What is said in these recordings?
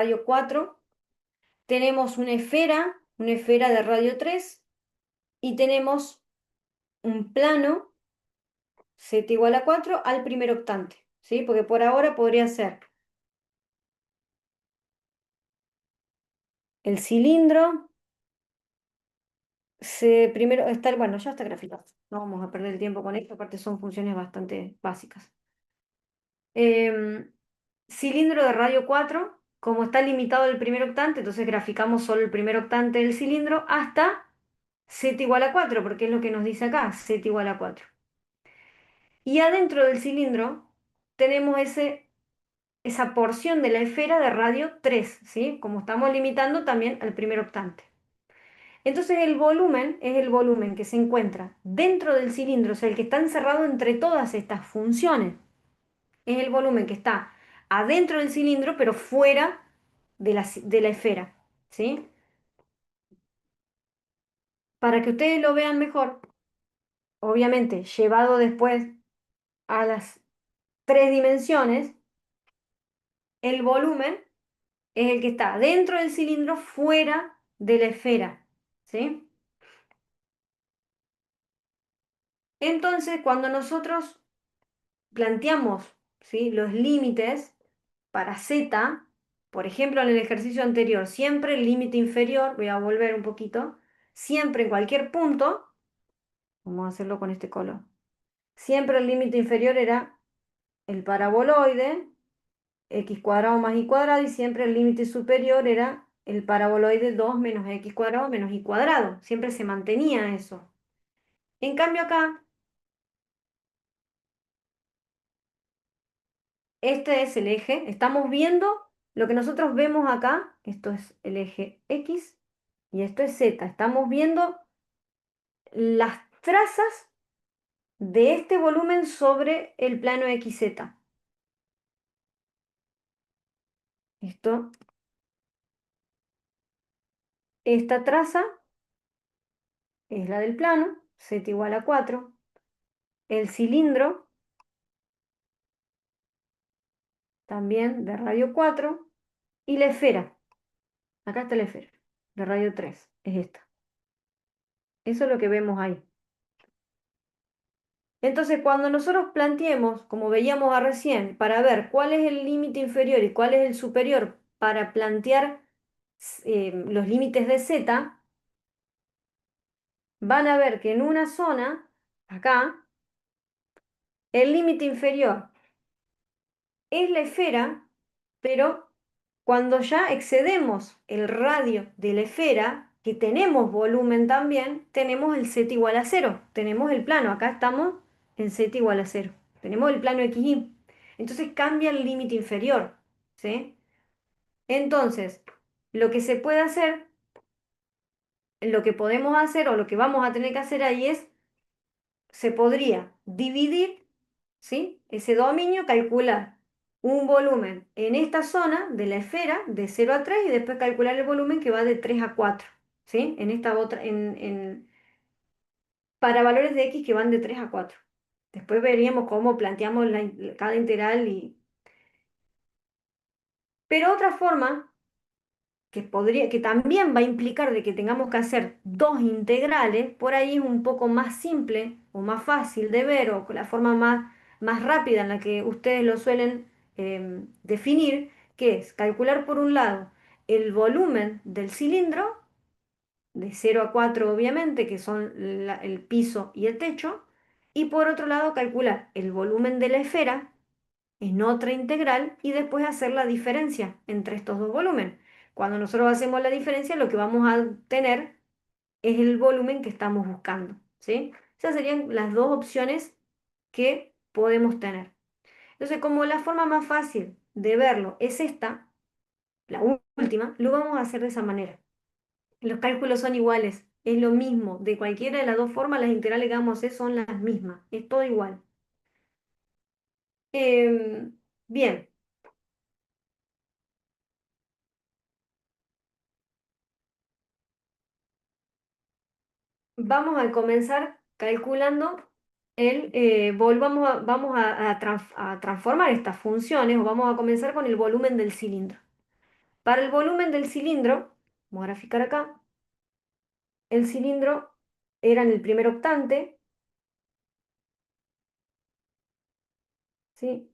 radio 4, tenemos una esfera de radio 3 y tenemos un plano z igual a 4 al primer octante, ¿sí? Porque por ahora podría ser el cilindro, primero está, bueno, ya está graficado, no vamos a perder el tiempo con esto, aparte son funciones bastante básicas. Em, Cilindro de radio 4, como está limitado el primer octante, entonces graficamos solo el primer octante del cilindro hasta z igual a 4, porque es lo que nos dice acá, z igual a 4. Y adentro del cilindro tenemos esa porción de la esfera de radio 3, ¿sí? Como estamos limitando también al primer octante. Entonces el volumen es el volumen que se encuentra dentro del cilindro, o sea, el que está encerrado entre todas estas funciones. Es el volumen que está adentro del cilindro, pero fuera de la esfera, ¿sí? Para que ustedes lo vean mejor, obviamente, llevado después a las tres dimensiones, el volumen es el que está dentro del cilindro, fuera de la esfera, ¿sí? Entonces, cuando nosotros planteamos, ¿sí?, los límites para z, por ejemplo, en el ejercicio anterior, siempre el límite inferior, voy a volver un poquito, siempre en cualquier punto, vamos a hacerlo con este color, siempre el límite inferior era el paraboloide, x cuadrado más y cuadrado, y siempre el límite superior era el paraboloide 2 menos x cuadrado menos y cuadrado, siempre se mantenía eso. En cambio acá, este es el eje, estamos viendo lo que nosotros vemos acá, esto es el eje X y esto es Z, estamos viendo las trazas de este volumen sobre el plano XZ. Esto, esta traza es la del plano, Z igual a 4, el cilindro también de radio 4 y la esfera, acá está la esfera, de radio 3, es esta. Eso es lo que vemos ahí. Entonces, cuando nosotros planteemos, como veíamos recién, para ver cuál es el límite inferior y cuál es el superior para plantear los límites de z, van a ver que en una zona, acá, el límite inferior es la esfera, pero cuando ya excedemos el radio de la esfera, que tenemos volumen también, tenemos el z igual a 0, tenemos el plano, acá estamos en z igual a 0, tenemos el plano XY. Entonces cambia el límite inferior, ¿sí? Entonces, lo que se puede hacer, lo que podemos hacer o lo que vamos a tener que hacer ahí es, se podría dividir, ¿sí?, ese dominio, calcular un volumen en esta zona de la esfera de 0 a 3 y después calcular el volumen que va de 3 a 4, ¿sí? En esta otra, para valores de x que van de 3 a 4. Después veríamos cómo planteamos cada integral y... Pero otra forma que también va a implicar de que tengamos que hacer dos integrales, por ahí es un poco más simple o más fácil de ver o con la forma más rápida en la que ustedes lo suelen definir, que es calcular por un lado el volumen del cilindro, de 0 a 4 obviamente, que son el piso y el techo, y por otro lado calcular el volumen de la esfera en otra integral y después hacer la diferencia entre estos dos volúmenes. Cuando nosotros hacemos la diferencia, lo que vamos a tener es el volumen que estamos buscando, ¿sí? Esas serían las dos opciones que podemos tener. Entonces, como la forma más fácil de verlo es esta, la última, lo vamos a hacer de esa manera. Los cálculos son iguales, es lo mismo. De cualquiera de las dos formas, las integrales que vamos a hacer son las mismas, es todo igual. Bien. Vamos a comenzar calculando vamos a transformar estas funciones o vamos a comenzar con el volumen del cilindro. Para el volumen del cilindro, vamos a graficar acá, el cilindro era en el primer octante, ¿sí?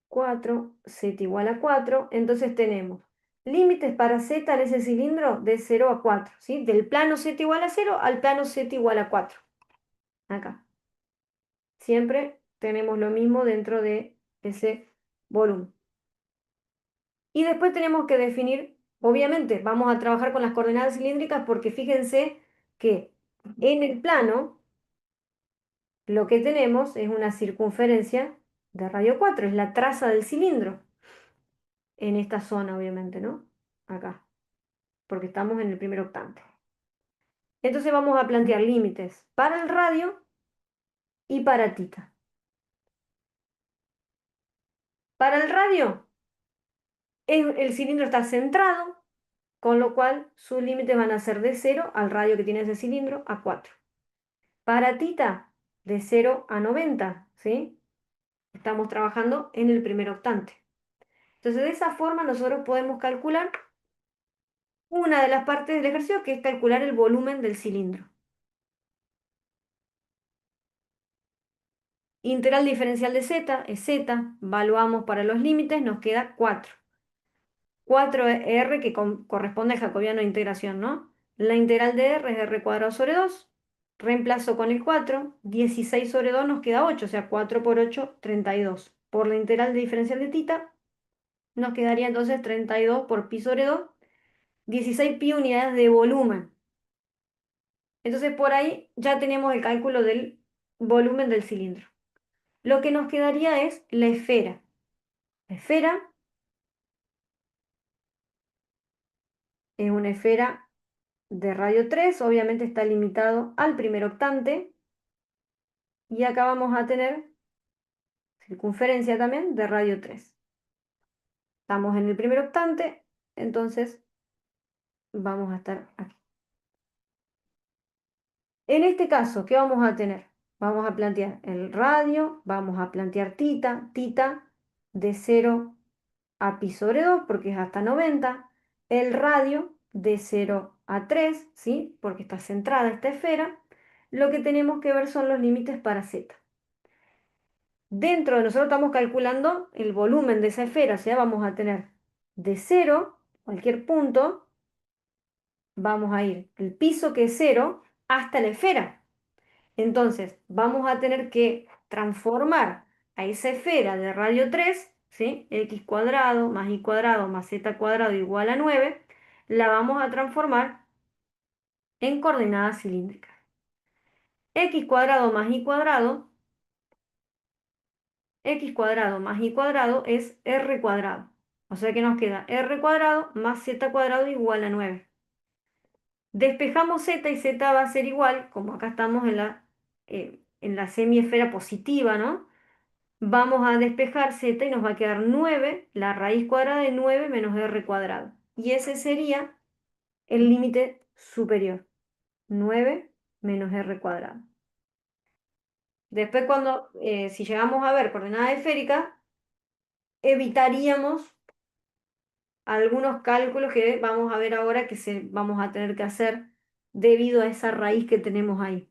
4 z igual a 4. Entonces tenemos límites para z en ese cilindro de 0 a 4, ¿sí? Del plano z igual a 0 al plano z igual a 4. Acá. Siempre tenemos lo mismo dentro de ese volumen. Y después tenemos que definir, obviamente, vamos a trabajar con las coordenadas cilíndricas porque fíjense que en el plano lo que tenemos es una circunferencia de radio 4, es la traza del cilindro en esta zona, obviamente, ¿no? Acá, porque estamos en el primer octante. Entonces vamos a plantear límites para el radio y para tita. Para el radio, el cilindro está centrado, con lo cual sus límites van a ser de 0 al radio que tiene ese cilindro a 4. Para tita, de 0 a 90, ¿sí? Estamos trabajando en el primer octante. Entonces, de esa forma nosotros podemos calcular una de las partes del ejercicio, que es calcular el volumen del cilindro. Integral diferencial de z es z, evaluamos para los límites, nos queda 4. 4R que corresponde al jacobiano de integración, ¿no? La integral de R es R cuadrado sobre 2. Reemplazo con el 4. 16 sobre 2 nos queda 8, o sea, 4 por 8, 32. Por la integral de diferencial de tita, nos quedaría entonces 32 por pi sobre 2. 16 pi unidades de volumen. Entonces, por ahí ya tenemos el cálculo del volumen del cilindro. Lo que nos quedaría es la esfera. La esfera es una esfera de radio 3, obviamente está limitado al primer octante, y acá vamos a tener circunferencia también de radio 3. Estamos en el primer octante, entonces vamos a estar aquí. En este caso, ¿qué vamos a tener? Vamos a plantear el radio, vamos a plantear tita de 0 a pi sobre 2 porque es hasta 90, el radio de 0 a 3, ¿sí? Porque está centrada esta esfera. Lo que tenemos que ver son los límites para z. Dentro de nosotros estamos calculando el volumen de esa esfera, o sea, vamos a tener de 0, cualquier punto, vamos a ir el piso que es 0 hasta la esfera. Entonces, vamos a tener que transformar a esa esfera de radio 3, ¿sí? X cuadrado más y cuadrado más z cuadrado igual a 9, la vamos a transformar en coordenadas cilíndricas. X cuadrado más y cuadrado es r cuadrado. O sea que nos queda r cuadrado más z cuadrado igual a 9. Despejamos z y z va a ser igual, como acá estamos en la semiesfera positiva, ¿no? Vamos a despejar z y nos va a quedar 9, la raíz cuadrada de 9 menos r cuadrado. Y ese sería el límite superior, 9 menos r cuadrado. Después si llegamos a ver coordenadas esféricas, evitaríamos algunos cálculos que vamos a ver ahora que vamos a tener que hacer debido a esa raíz que tenemos ahí.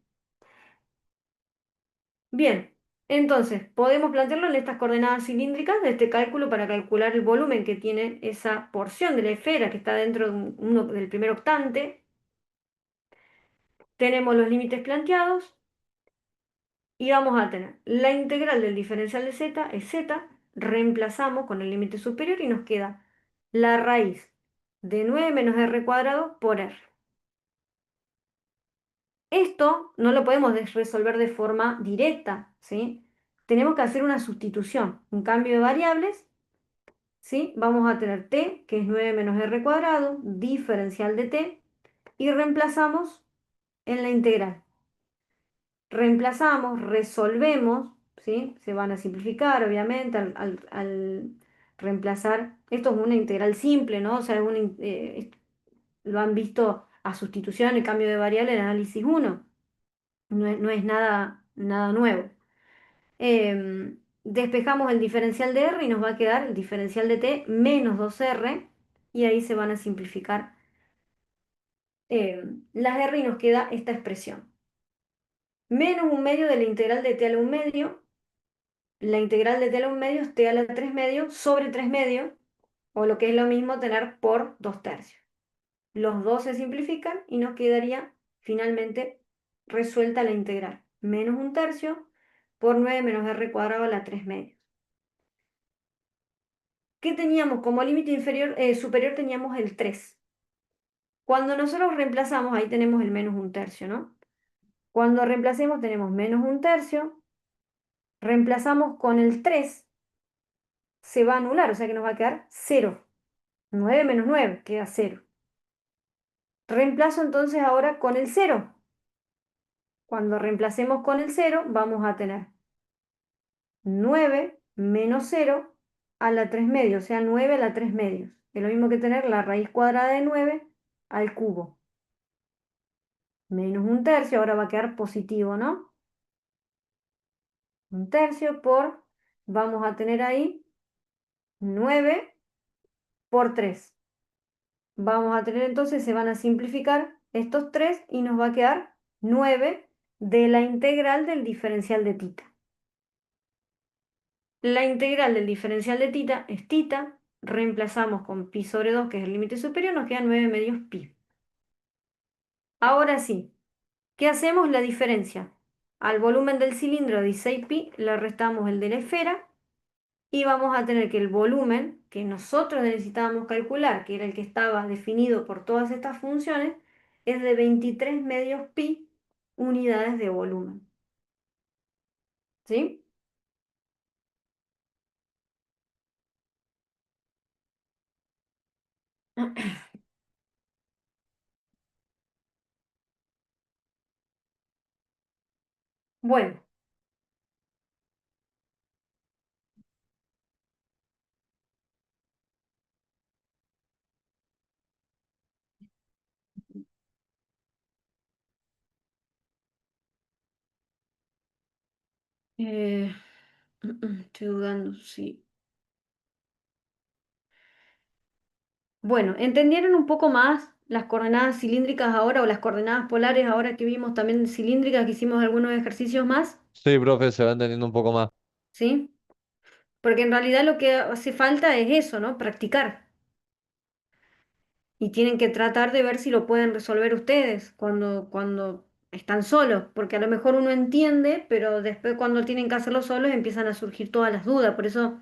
Bien, entonces podemos plantearlo en estas coordenadas cilíndricas de este cálculo para calcular el volumen que tiene esa porción de la esfera que está dentro del primer octante. Tenemos los límites planteados y vamos a tener la integral del diferencial de z es z, reemplazamos con el límite superior y nos queda la raíz de 9 menos r cuadrado por r. Esto no lo podemos resolver de forma directa, ¿sí? Tenemos que hacer una sustitución, un cambio de variables, ¿sí? Vamos a tener t, que es 9 menos r cuadrado, diferencial de t, y reemplazamos en la integral. Reemplazamos, resolvemos, ¿sí? Se van a simplificar, obviamente, al reemplazar. Esto es una integral simple, ¿no? O sea, lo han visto a sustitución y cambio de variable en análisis 1. No es nada nuevo. Despejamos el diferencial de R y nos va a quedar el diferencial de t menos 2R y ahí se van a simplificar las R y nos queda esta expresión. Menos un medio de la integral de t a la un medio. La integral de t a la un medio es t a la 3 medio sobre 3 medios, o lo que es lo mismo tener por 2 tercios. Los dos se simplifican y nos quedaría finalmente resuelta la integral. Menos un tercio por 9 menos r cuadrado a la 3 medios. ¿Qué teníamos como límite inferior, superior? Teníamos el 3. Cuando nosotros reemplazamos, ahí tenemos el menos un tercio, ¿no? Cuando reemplacemos tenemos menos un tercio, reemplazamos con el 3, se va a anular, o sea que nos va a quedar 0. 9 menos 9 queda 0. Reemplazo entonces ahora con el 0. Cuando reemplacemos con el 0, vamos a tener 9 menos 0 a la 3 medios, o sea, 9 a la 3 medios. Es lo mismo que tener la raíz cuadrada de 9 al cubo. Menos un tercio, ahora va a quedar positivo, ¿no? Un tercio por, vamos a tener ahí 9 por 3. Vamos a tener entonces, se van a simplificar estos 3 y nos va a quedar 9 de la integral del diferencial de tita. La integral del diferencial de tita es tita, reemplazamos con pi sobre 2, que es el límite superior, nos queda 9 medios pi. Ahora sí, ¿qué hacemos? La diferencia. Al volumen del cilindro de 16 pi le restamos el de la esfera y vamos a tener que el volumen que nosotros necesitábamos calcular, que era el que estaba definido por todas estas funciones, es de 23 medios pi unidades de volumen. ¿Sí? Bueno, eh, estoy dudando, sí. Bueno, ¿entendieron un poco más las coordenadas cilíndricas ahora o las coordenadas polares ahora que vimos también cilíndricas, que hicimos algunos ejercicios más? Sí, profe, se va entendiendo un poco más. ¿Sí? Porque en realidad lo que hace falta es eso, ¿no? Practicar. Y tienen que tratar de ver si lo pueden resolver ustedes cuando están solos, porque a lo mejor uno entiende, pero después cuando tienen que hacerlo solos empiezan a surgir todas las dudas. Por eso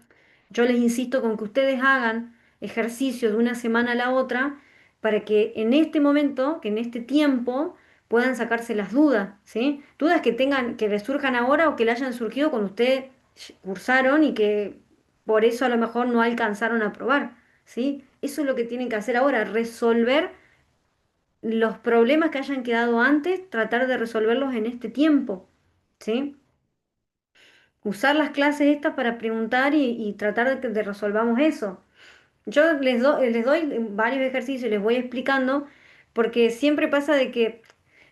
yo les insisto con que ustedes hagan ejercicio de una semana a la otra para que en este momento, que en este tiempo, puedan sacarse las dudas, ¿sí? Dudas que tengan, que les surjan ahora o que le hayan surgido cuando ustedes cursaron y que por eso a lo mejor no alcanzaron a probar. ¿Sí? Eso es lo que tienen que hacer ahora, resolver los problemas que hayan quedado antes, tratar de resolverlos en este tiempo, ¿sí? Usar las clases estas para preguntar y tratar de que resolvamos eso. Yo les doy varios ejercicios, les voy explicando, porque siempre pasa de que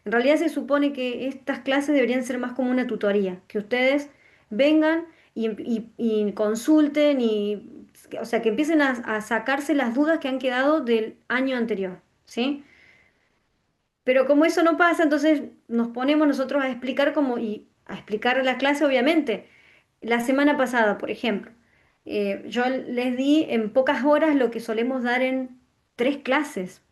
en realidad se supone que estas clases deberían ser más como una tutoría, que ustedes vengan y consulten o sea, que empiecen a sacarse las dudas que han quedado del año anterior, ¿sí? Pero como eso no pasa, entonces nos ponemos nosotros a explicar y a explicar la clase, obviamente. La semana pasada, por ejemplo, yo les di en pocas horas lo que solemos dar en 3 clases.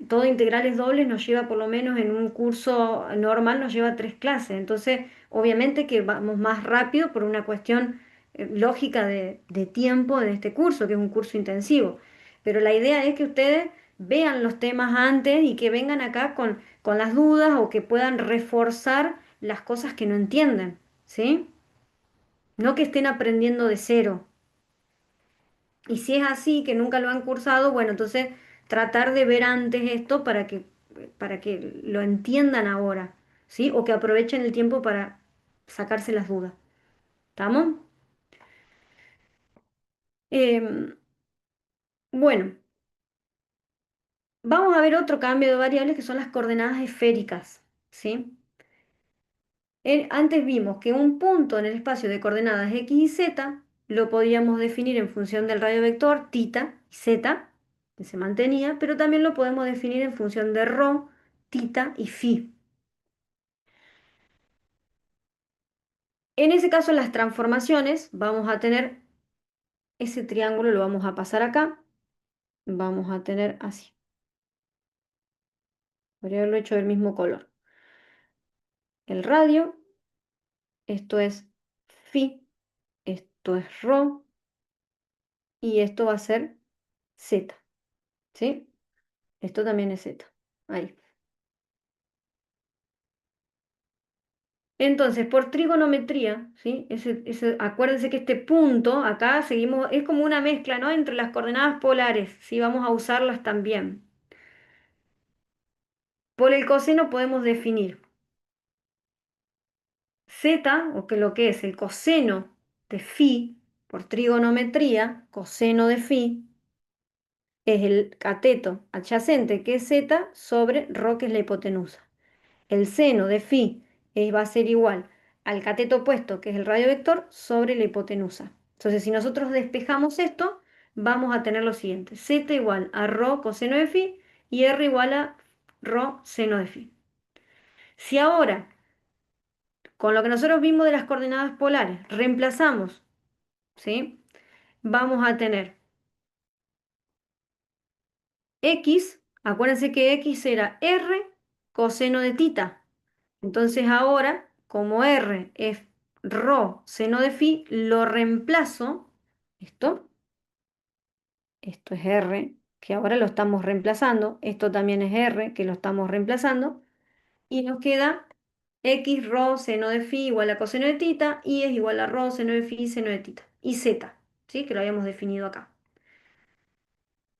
Todo integrales dobles nos lleva por lo menos en un curso normal, nos lleva 3 clases. Entonces, obviamente que vamos más rápido por una cuestión lógica de tiempo de este curso, que es un curso intensivo. Pero la idea es que ustedes vean los temas antes y que vengan acá con las dudas o que puedan reforzar las cosas que no entienden, ¿sí? No que estén aprendiendo de cero. Y si es así, que nunca lo han cursado, bueno, entonces tratar de ver antes esto para que lo entiendan ahora, ¿sí? O que aprovechen el tiempo para sacarse las dudas. ¿Estamos? Em, bueno, vamos a ver otro cambio de variables que son las coordenadas esféricas, ¿sí? Antes vimos que un punto en el espacio de coordenadas x y z lo podíamos definir en función del radio vector tita y z, que se mantenía, pero también lo podemos definir en función de rho, tita y phi. En ese caso, las transformaciones, vamos a tener ese triángulo, lo vamos a pasar acá, vamos a tener así. Podría haberlo hecho del mismo color. El radio, esto es phi, esto es rho, y esto va a ser z, ¿sí? Esto también es z. Ahí. Entonces, por trigonometría, ¿sí? Acuérdense que este punto, acá seguimos, es como una mezcla, ¿no? Entre las coordenadas polares, ¿sí? Vamos a usarlas también. Por el coseno podemos definir z, o que lo que es el coseno de phi, por trigonometría, coseno de phi, es el cateto adyacente, que es z, sobre rho, que es la hipotenusa. El seno de phi va a ser igual al cateto opuesto, que es el radio vector, sobre la hipotenusa. Entonces, si nosotros despejamos esto, vamos a tener lo siguiente. Z igual a rho coseno de phi y R igual a rho seno de phi. Si ahora, con lo que nosotros vimos de las coordenadas polares, reemplazamos, ¿sí? Vamos a tener x, acuérdense que x era R coseno de tita. Entonces ahora, como R es rho seno de phi, lo reemplazo, esto, esto es R, que ahora lo estamos reemplazando, esto también es R, que lo estamos reemplazando, y nos queda x rho seno de phi igual a coseno de tita, y es igual a rho seno de phi seno de tita, y z, ¿sí? Que lo habíamos definido acá.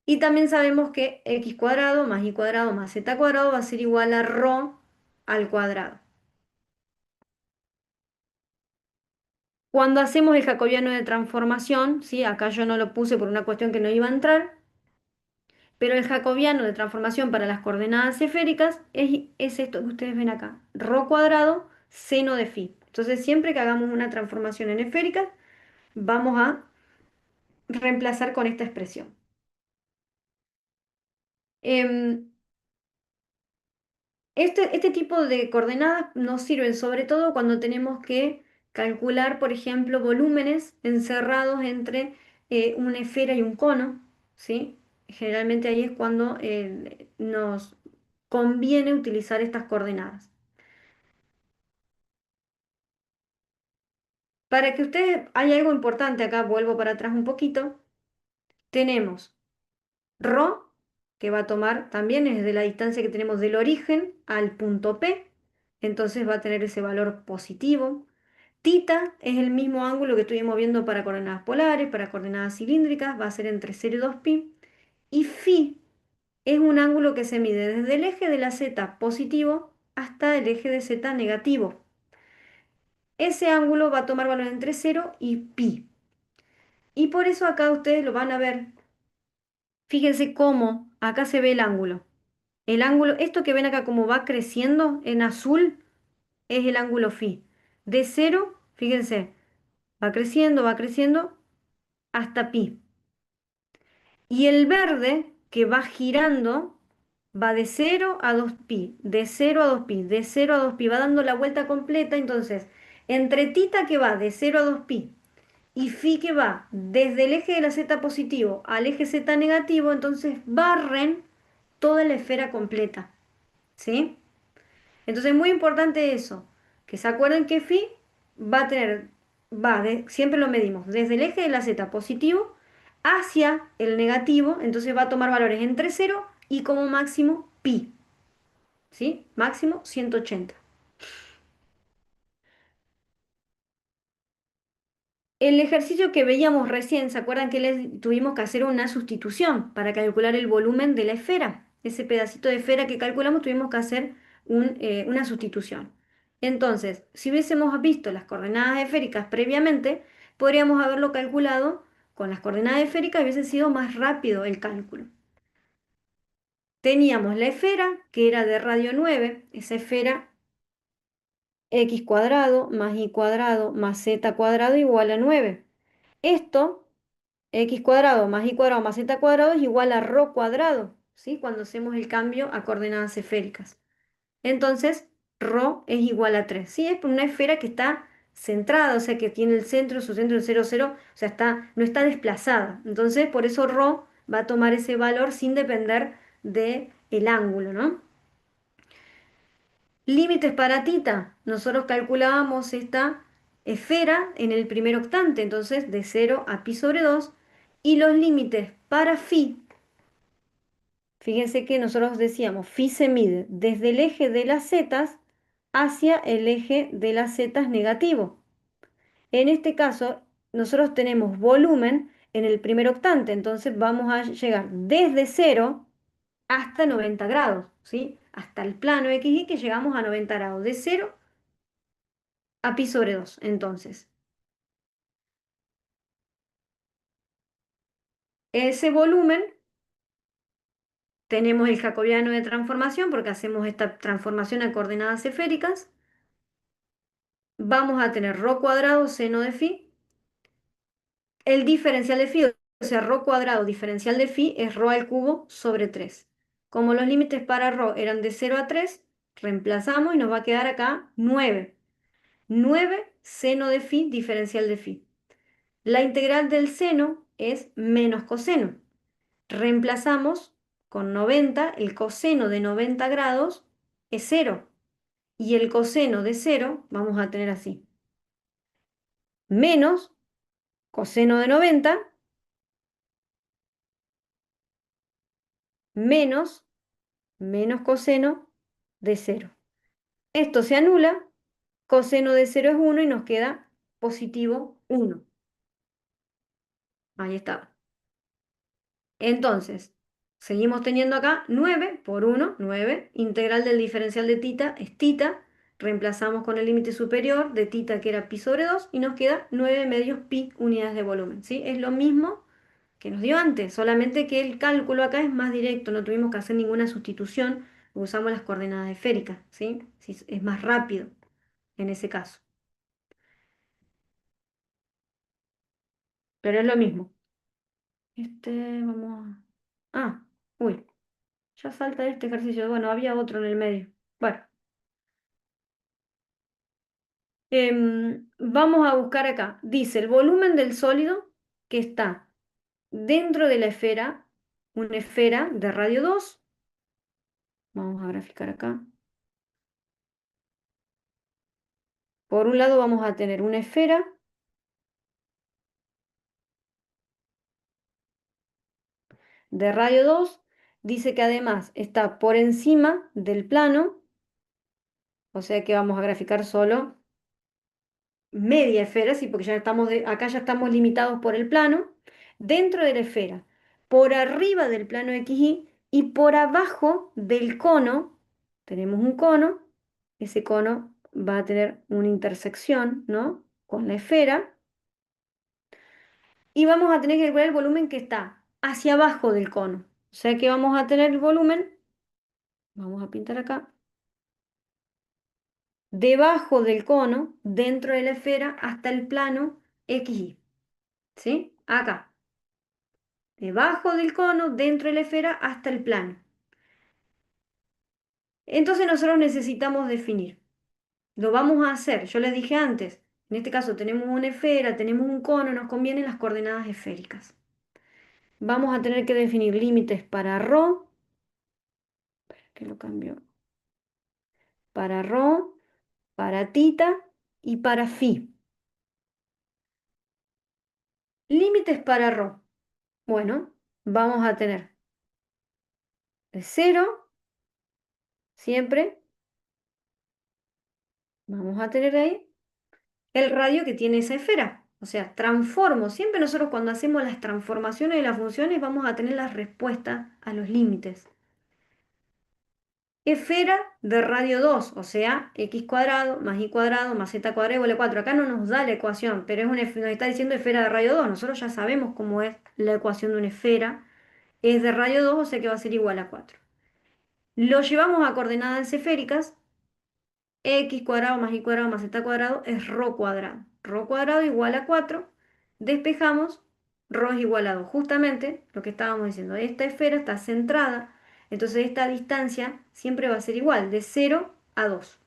Y también sabemos que x cuadrado más y cuadrado más z cuadrado va a ser igual a rho al cuadrado. Cuando hacemos el jacobiano de transformación, ¿sí? Acá yo no lo puse por una cuestión que no iba a entrar, pero el jacobiano de transformación para las coordenadas esféricas es esto que ustedes ven acá, rho cuadrado seno de phi. Entonces, siempre que hagamos una transformación en esféricas, vamos a reemplazar con esta expresión. Em, este tipo de coordenadas nos sirven sobre todo cuando tenemos que calcular, por ejemplo, volúmenes encerrados entre una esfera y un cono, ¿sí? Generalmente ahí es cuando nos conviene utilizar estas coordenadas. Para que ustedes, hay algo importante acá, vuelvo para atrás un poquito, tenemos ρ, que va a tomar también es de la distancia que tenemos del origen al punto P, entonces va a tener ese valor positivo. Tita es el mismo ángulo que estuvimos viendo para coordenadas polares, para coordenadas cilíndricas, va a ser entre 0 y 2pi. Y phi es un ángulo que se mide desde el eje de la z positivo hasta el eje de z negativo. Ese ángulo va a tomar valor entre 0 y pi. Y por eso acá ustedes lo van a ver. Fíjense cómo acá se ve el ángulo. El ángulo, esto que ven acá como va creciendo en azul, es el ángulo phi. De 0, fíjense, va creciendo hasta pi. Y el verde que va girando va de 0 a 2pi, de 0 a 2pi, de 0 a 2pi, va dando la vuelta completa. Entonces, entre tita que va de 0 a 2pi y phi que va desde el eje de la z positivo al eje z negativo, entonces barren toda la esfera completa. ¿Sí? Entonces es muy importante eso, que se acuerden que phi va a tener, siempre lo medimos desde el eje de la z positivo hacia el negativo, entonces va a tomar valores entre 0 y como máximo pi, ¿sí? Máximo 180. El ejercicio que veíamos recién, ¿se acuerdan que tuvimos que hacer una sustitución para calcular el volumen de la esfera? Ese pedacito de esfera que calculamos tuvimos que hacer una sustitución. Entonces, si hubiésemos visto las coordenadas esféricas previamente, podríamos haberlo calculado con las coordenadas esféricas y hubiese sido más rápido el cálculo. Teníamos la esfera, que era de radio 9, esa esfera x cuadrado más y cuadrado más z cuadrado igual a 9. Esto, x cuadrado más z cuadrado es igual a rho cuadrado, ¿sí? Cuando hacemos el cambio a coordenadas esféricas. Entonces, rho es igual a 3, ¿sí? Es una esfera que está centrada, o sea, que tiene el centro, su centro en 0, 0, o sea, no está desplazada. Entonces, por eso rho va a tomar ese valor sin depender del ángulo, ¿no? Límites para tita. Nosotros calculábamos esta esfera en el primer octante, entonces de 0 a pi sobre 2. Y los límites para phi, fíjense que nosotros decíamos, phi se mide desde el eje de las zetas hacia el eje de las zetas negativo. En este caso, nosotros tenemos volumen en el primer octante, entonces vamos a llegar desde 0 hasta 90 grados, ¿sí? Hasta el plano XY que llegamos a 90 grados, de 0 a pi sobre 2. Entonces, ese volumen, tenemos el jacobiano de transformación porque hacemos esta transformación a coordenadas esféricas. Vamos a tener rho cuadrado seno de phi. El diferencial de phi, o sea, rho cuadrado diferencial de phi es rho al cubo sobre 3. Como los límites para rho eran de 0 a 3, reemplazamos y nos va a quedar acá 9. 9 seno de phi diferencial de phi. La integral del seno es menos coseno. Reemplazamos con 90, el coseno de 90 grados es 0. Y el coseno de 0 vamos a tener así. Menos coseno de 90 menos coseno de 0. Esto se anula, coseno de 0 es 1 y nos queda positivo 1. Ahí está. Entonces, seguimos teniendo acá 9 por 1, 9. Integral del diferencial de tita es tita. Reemplazamos con el límite superior de tita que era pi sobre 2 y nos queda 9 medios pi unidades de volumen, ¿sí? Es lo mismo que nos dio antes, solamente que el cálculo acá es más directo, no tuvimos que hacer ninguna sustitución, usamos las coordenadas esféricas, ¿sí? Sí, es más rápido en ese caso, pero es lo mismo. Vamos a... Ah, uy, ya salta este ejercicio. Bueno, había otro en el medio. Bueno, vamos a buscar acá. Dice el volumen del sólido que está dentro de la esfera, una esfera de radio 2. Vamos a graficar acá. Por un lado vamos a tener una esfera de radio 2. Dice que además está por encima del plano, o sea que vamos a graficar solo media esfera, sí, porque acá ya estamos limitados por el plano, dentro de la esfera, por arriba del plano XY y por abajo del cono, tenemos un cono, ese cono va a tener una intersección, ¿no? Con la esfera, y vamos a tener que calcular el volumen que está hacia abajo del cono. O sea que vamos a tener el volumen, vamos a pintar acá, debajo del cono, dentro de la esfera, hasta el plano XY, ¿sí? Acá. Debajo del cono, dentro de la esfera, hasta el plano. Entonces nosotros necesitamos definir. Lo vamos a hacer, yo les dije antes, en este caso tenemos una esfera, tenemos un cono, nos convienen las coordenadas esféricas. Vamos a tener que definir límites para ρ, que lo cambio, para ρ, para tita y para phi. Límites para ρ. Bueno, vamos a tener de 0, siempre, vamos a tener ahí el radio que tiene esa esfera. O sea, transformo. Siempre nosotros cuando hacemos las transformaciones de las funciones vamos a tener las respuestas a los límites. Esfera de radio 2, o sea, x cuadrado más y cuadrado más z cuadrado igual a 4. Acá no nos da la ecuación, pero nos está diciendo esfera de radio 2. Nosotros ya sabemos cómo es la ecuación de una esfera. Es de radio 2, o sea que va a ser igual a 4. Lo llevamos a coordenadas esféricas. X cuadrado más Y cuadrado más Z cuadrado es rho cuadrado. Rho cuadrado igual a 4. Despejamos, rho es igual a 2. Justamente lo que estábamos diciendo, esta esfera está centrada, entonces esta distancia siempre va a ser igual, de 0 a 2.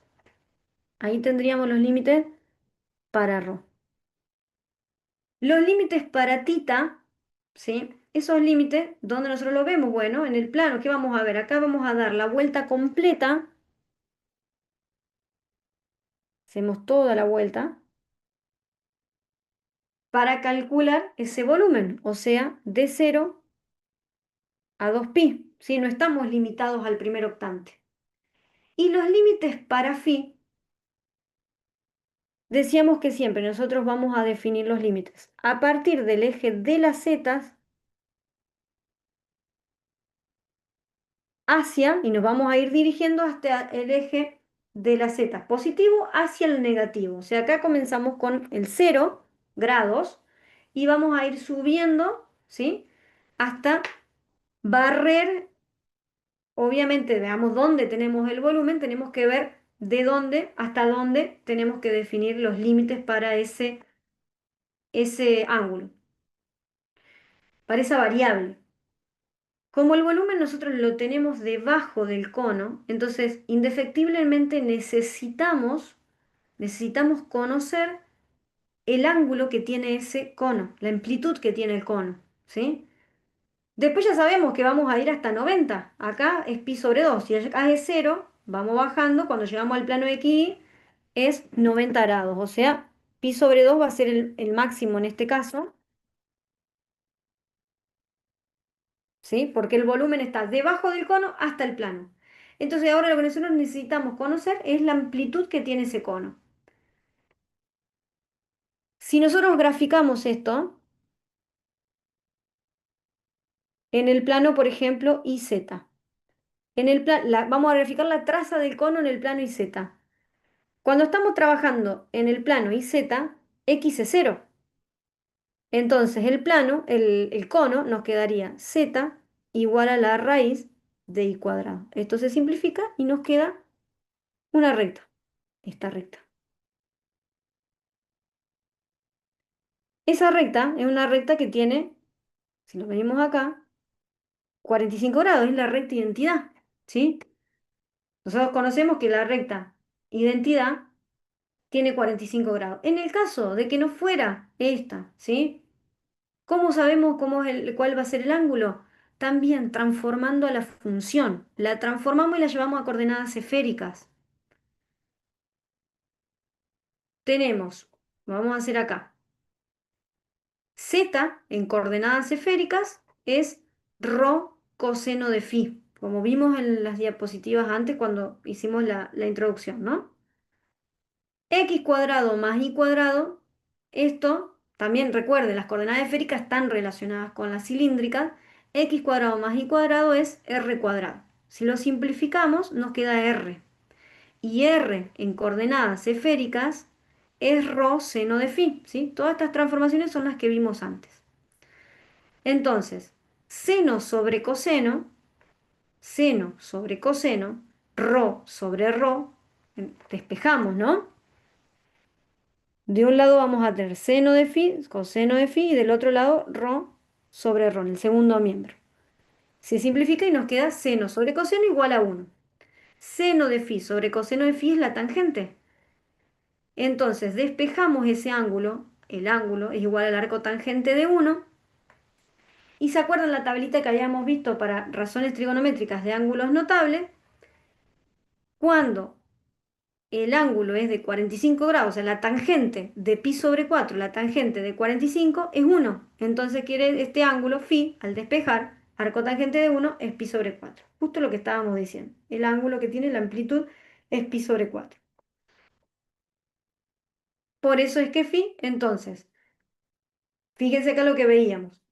Ahí tendríamos los límites para rho. Los límites para tita, ¿sí? Esos límites, ¿dónde nosotros los vemos? Bueno, en el plano, ¿qué vamos a ver? Acá vamos a dar la vuelta completa, hacemos toda la vuelta, para calcular ese volumen, o sea, de 0 a 2pi, ¿sí? No estamos limitados al primer octante. Y los límites para phi, decíamos que siempre nosotros vamos a definir los límites a partir del eje de las zetas hacia, y nos vamos a ir dirigiendo hasta el eje de las zetas positivo hacia el negativo. O sea, acá comenzamos con el 0 grados y vamos a ir subiendo, ¿sí? Hasta barrer. Obviamente, veamos dónde tenemos el volumen, tenemos que ver de dónde hasta dónde tenemos que definir los límites para ese ángulo, para esa variable. Como el volumen nosotros lo tenemos debajo del cono, entonces indefectiblemente necesitamos conocer el ángulo que tiene ese cono, la amplitud que tiene el cono, ¿sí? Después ya sabemos que vamos a ir hasta 90. Acá es pi sobre 2. Si acá es 0, vamos bajando. Cuando llegamos al plano x es 90 grados. O sea, pi sobre 2 va a ser el máximo en este caso, ¿sí? Porque el volumen está debajo del cono hasta el plano. Entonces ahora lo que nosotros necesitamos conocer es la amplitud que tiene ese cono. Si nosotros graficamos esto en el plano, por ejemplo, IZ. Vamos a graficar la traza del cono en el plano IZ. Cuando estamos trabajando en el plano y z, x es 0. Entonces el cono nos quedaría z igual a la raíz de y cuadrado. Esto se simplifica y nos queda una recta, esta recta. Esa recta es una recta que tiene, si lo venimos acá, 45 grados, es la recta identidad, ¿sí? Nosotros conocemos que la recta identidad tiene 45 grados. En el caso de que no fuera esta, ¿sí? ¿Cómo sabemos cuál va a ser el ángulo? También transformando a la función. La transformamos y la llevamos a coordenadas esféricas. Tenemos, lo vamos a hacer acá. Z en coordenadas esféricas es rho coseno de phi, como vimos en las diapositivas antes cuando hicimos la introducción, ¿no? X cuadrado más y cuadrado, esto también recuerden, las coordenadas esféricas están relacionadas con las cilíndricas, x cuadrado más y cuadrado es r cuadrado. Si lo simplificamos, nos queda r. Y r en coordenadas esféricas es rho seno de phi, ¿sí? Todas estas transformaciones son las que vimos antes. Entonces, seno sobre coseno, rho sobre rho, despejamos, ¿no? De un lado vamos a tener seno de phi, coseno de phi, y del otro lado rho sobre rho, en el segundo miembro. Se simplifica y nos queda seno sobre coseno igual a 1. Seno de phi sobre coseno de phi es la tangente. Entonces despejamos ese ángulo, el ángulo es igual al arco tangente de 1. Y se acuerdan la tablita que habíamos visto para razones trigonométricas de ángulos notables, cuando el ángulo es de 45 grados, o sea, la tangente de pi sobre 4, la tangente de 45 es 1. Entonces quiere este ángulo phi, al despejar, arco tangente de 1 es pi sobre 4. Justo lo que estábamos diciendo. El ángulo que tiene la amplitud es pi sobre 4. Por eso es que phi, entonces, fíjense acá lo que veíamos.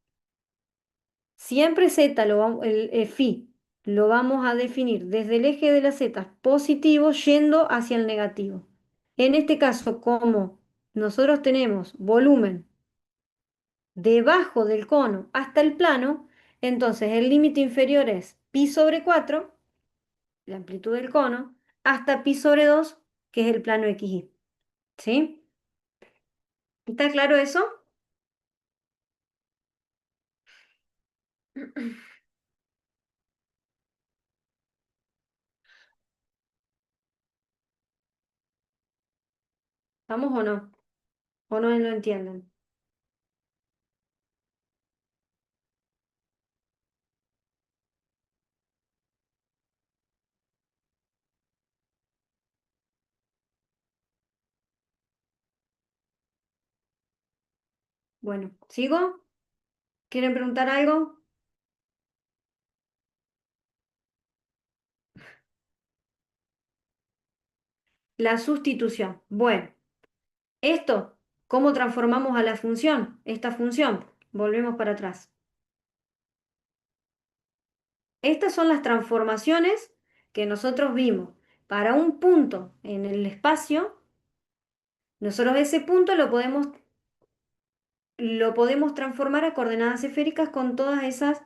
Siempre z, phi, lo vamos a definir desde el eje de las zetas positivo yendo hacia el negativo. En este caso, como nosotros tenemos volumen debajo del cono hasta el plano, entonces el límite inferior es pi sobre 4, la amplitud del cono, hasta pi sobre 2, que es el plano XY. ¿Sí? ¿Está claro eso? ¿Vamos o no? ¿O no lo entienden? Bueno, ¿sigo? ¿Quieren preguntar algo? La sustitución. Bueno, esto, ¿cómo transformamos a la función? Esta función. Volvemos para atrás. Estas son las transformaciones que nosotros vimos. Para un punto en el espacio, nosotros ese punto lo podemos transformar a coordenadas esféricas con todas esas,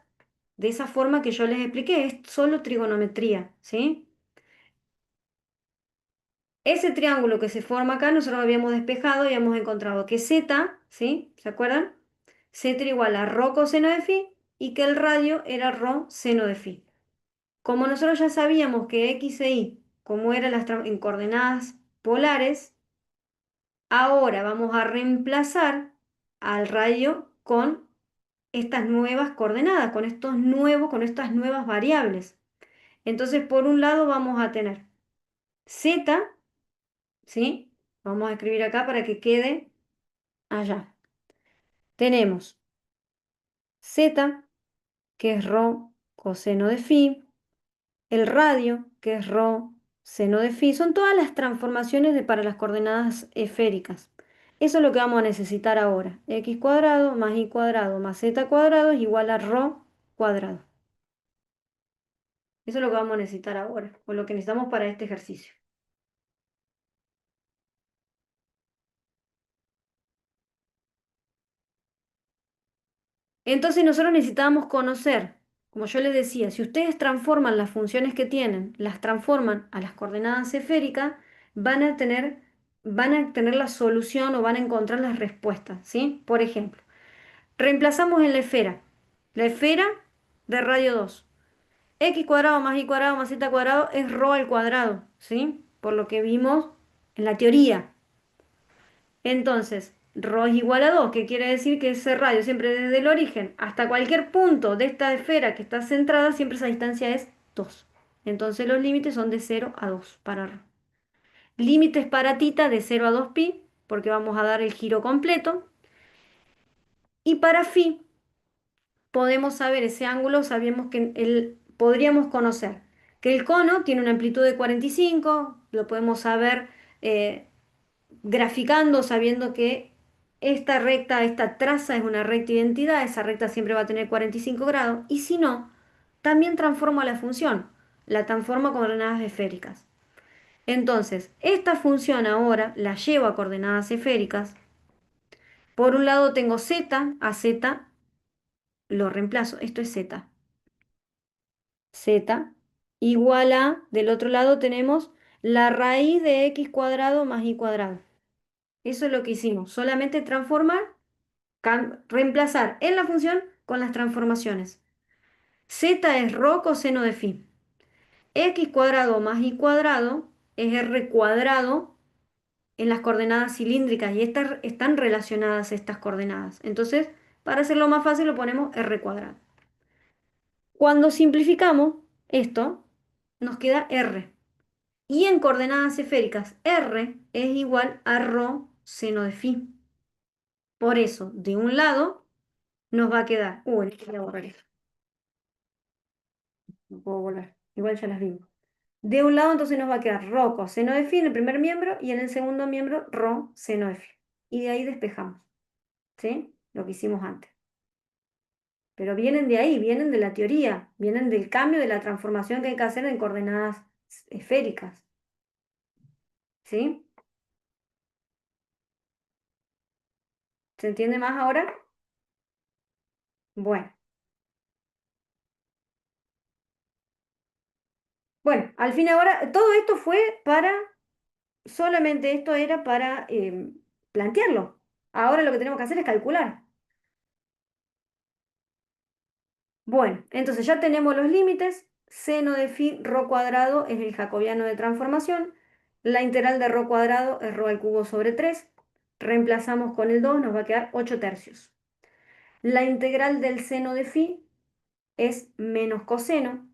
de esa forma que yo les expliqué. Es solo trigonometría, ¿sí? Ese triángulo que se forma acá, nosotros lo habíamos despejado y habíamos encontrado que z, ¿sí? ¿Se acuerdan? Z era igual a rho coseno de phi y que el radio era rho seno de phi. Como nosotros ya sabíamos que x e y, como eran en coordenadas polares, ahora vamos a reemplazar al radio con estas nuevas coordenadas, con estas nuevas variables. Entonces, por un lado vamos a tener z, ¿sí? Vamos a escribir acá para que quede allá. Tenemos z, que es rho coseno de phi, el radio, que es rho seno de phi, son todas las transformaciones para las coordenadas esféricas. Eso es lo que vamos a necesitar ahora. X cuadrado más y cuadrado más z cuadrado es igual a rho cuadrado. Eso es lo que vamos a necesitar ahora, o lo que necesitamos para este ejercicio. Entonces nosotros necesitábamos conocer, como yo les decía, si ustedes transforman las funciones que tienen, las transforman a las coordenadas esféricas, van a tener, van a tener la solución o van a encontrar las respuestas, ¿sí? Por ejemplo, reemplazamos en la esfera de radio 2. X cuadrado más y cuadrado más z cuadrado es rho al cuadrado, ¿sí? Por lo que vimos en la teoría. Entonces, ρ es igual a 2, que quiere decir que ese radio siempre desde el origen hasta cualquier punto de esta esfera que está centrada, siempre esa distancia es 2. Entonces los límites son de 0 a 2 para ρ. Límites para tita de 0 a 2 pi, porque vamos a dar el giro completo. Y para phi podemos saber ese ángulo, sabemos que podríamos conocer que el cono tiene una amplitud de 45, lo podemos saber eh, graficando, sabiendo que esta recta, esta traza es una recta identidad, esa recta siempre va a tener 45 grados, y si no, también transformo la función, la transformo a coordenadas esféricas. Entonces, esta función ahora la llevo a coordenadas esféricas. Por un lado tengo z, a z lo reemplazo, esto es z. Z igual a, del otro lado tenemos la raíz de x cuadrado más y cuadrado. Eso es lo que hicimos, solamente transformar, reemplazar en la función con las transformaciones. Z es rho coseno de phi. X cuadrado más y cuadrado es r cuadrado en las coordenadas cilíndricas y estas están relacionadas estas coordenadas. Entonces, para hacerlo más fácil lo ponemos r cuadrado. Cuando simplificamos esto, nos queda r. Y en coordenadas esféricas, r es igual a rho seno de phi. Por eso, de un lado nos va a quedar, voy a borrar esto, no puedo borrar, igual ya las vimos. De un lado entonces nos va a quedar rho coseno de phi en el primer miembro y en el segundo miembro rho seno de phi. Y de ahí despejamos, ¿sí? Lo que hicimos antes. Pero vienen de ahí, vienen de la teoría, vienen del cambio de la transformación que hay que hacer en coordenadas esféricas, ¿sí? ¿Se entiende más ahora? Bueno. Bueno, al fin ahora, todo esto fue para solamente esto era para plantearlo. Ahora lo que tenemos que hacer es calcular. Bueno, entonces ya tenemos los límites. Seno de phi rho cuadrado es el jacobiano de transformación. La integral de rho cuadrado es rho al cubo sobre 3. Reemplazamos con el 2, nos va a quedar 8 tercios. La integral del seno de phi es menos coseno.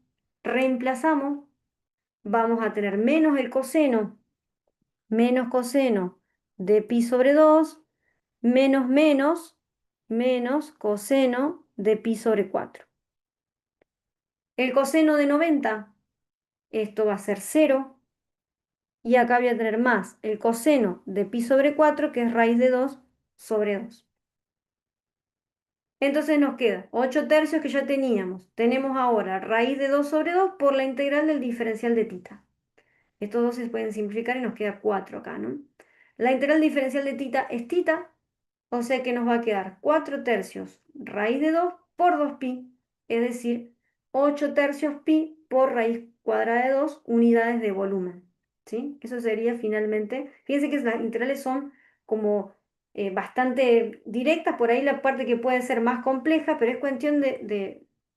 Reemplazamos, vamos a tener menos coseno de pi sobre 2, menos coseno de pi sobre 4. El coseno de 90, esto va a ser 0, y acá voy a tener más el coseno de pi sobre 4, que es raíz de 2 sobre 2. Entonces nos queda 8 tercios que ya teníamos. Tenemos ahora raíz de 2 sobre 2 por la integral del diferencial de tita. Estos dos se pueden simplificar y nos queda 4 acá, ¿no? La integral diferencial de tita es tita, o sea que nos va a quedar 4 tercios raíz de 2 por 2pi, es decir, 8 tercios pi por raíz cuadrada de 2 unidades de volumen. ¿Sí? Eso sería finalmente, fíjense que las integrales son como bastante directas, por ahí la parte que puede ser más compleja, pero es cuestión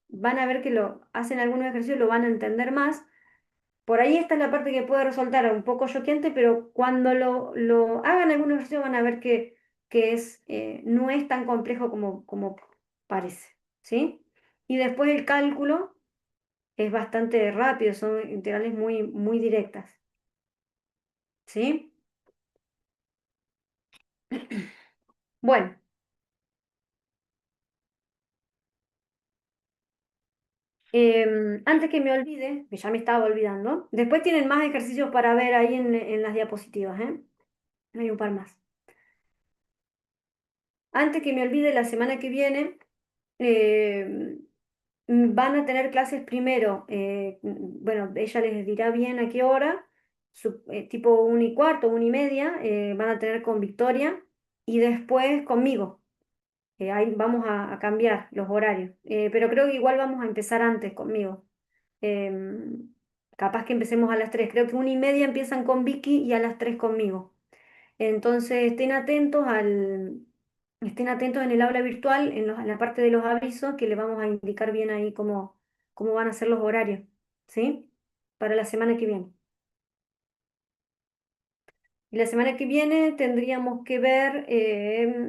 van a ver que lo hacen algunos ejercicios, lo van a entender más. Por ahí esta es la parte que puede resultar un poco choqueante, pero cuando lo hagan algunos ejercicios van a ver que no es tan complejo como parece, ¿sí? Y después el cálculo es bastante rápido, son integrales muy directas, ¿sí? Bueno, antes que me olvide, que ya me estaba olvidando, después tienen más ejercicios para ver ahí en las diapositivas, ¿eh? Hay un par más. Antes que me olvide, la semana que viene eh, van a tener clases primero, bueno, ella les dirá bien a qué hora, tipo 1:15, 1:30, van a tener con Victoria y después conmigo. Ahí vamos a cambiar los horarios. Pero creo que igual vamos a empezar antes conmigo. Em, Capaz que empecemos a las 3. Creo que 1:30 empiezan con Vicky y a las 3 conmigo. Entonces estén atentos en el aula virtual, en la parte de los avisos, que les vamos a indicar bien ahí cómo van a ser los horarios, ¿sí? Para la semana que viene. Y la semana que viene tendríamos que ver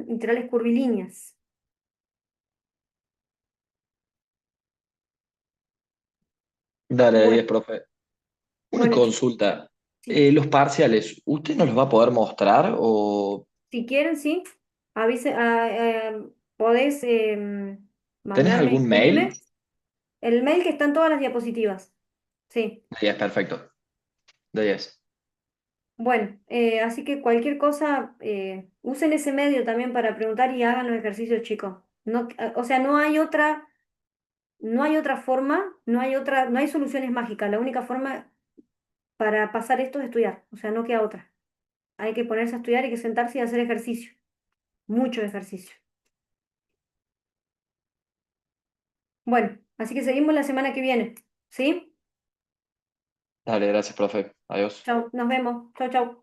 integrales curvilíneas. Dale, Bueno, 10, profe. Una bueno, consulta. sí. Los parciales, ¿usted nos los va a poder mostrar o Si quieren, sí, podés tenés mandarme, algún escribirme mail? el mail que están todas las diapositivas. Sí. 10, perfecto. De 10. Bueno, así que cualquier cosa, usen ese medio también para preguntar y hagan los ejercicios, chicos. No, o sea, no hay otra forma, no hay soluciones mágicas. La única forma para pasar esto es estudiar. O sea, no queda otra. Hay que ponerse a estudiar, hay que sentarse y hacer ejercicio. Mucho ejercicio. Bueno, así que seguimos la semana que viene. ¿Sí? Dale, gracias, profe. Adiós. Chao, nos vemos. Chao, chao.